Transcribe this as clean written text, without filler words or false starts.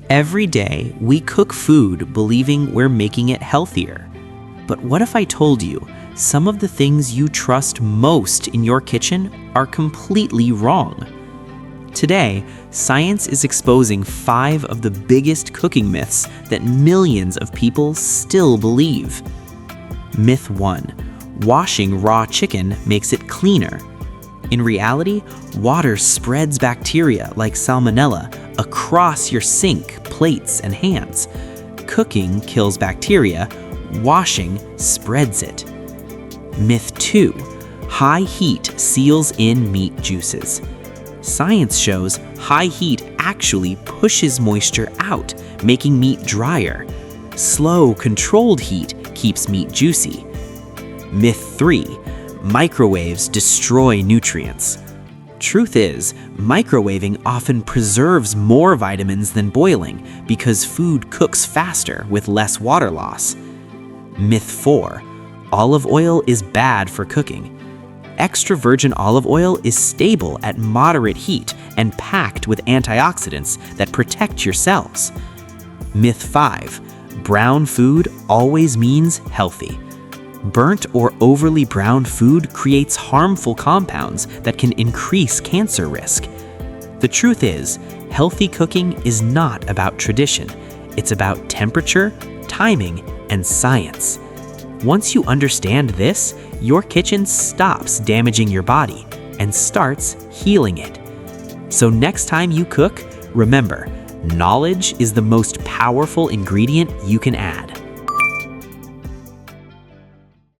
Every day, we cook food believing we're making it healthier. But what if I told you some of the things you trust most in your kitchen are completely wrong? Today, science is exposing 5 of the biggest cooking myths that millions of people still believe. Myth 1: washing raw chicken makes it cleaner. In reality, water spreads bacteria like salmonella across your sink, plates, and hands. Cooking kills bacteria, washing spreads it. Myth 2: high heat seals in meat juices. Science shows high heat actually pushes moisture out, making meat drier. Slow, controlled heat keeps meat juicy. Myth 3: microwaves destroy nutrients. Truth is, microwaving often preserves more vitamins than boiling because food cooks faster with less water loss. Myth 4: olive oil is bad for cooking. Extra virgin olive oil is stable at moderate heat and packed with antioxidants that protect your cells. Myth 5: brown food always means healthy. Burnt or overly browned food creates harmful compounds that can increase cancer risk. The truth is, healthy cooking is not about tradition. It's about temperature, timing, and science. Once you understand this, your kitchen stops damaging your body and starts healing it. So next time you cook, remember, knowledge is the most powerful ingredient you can add.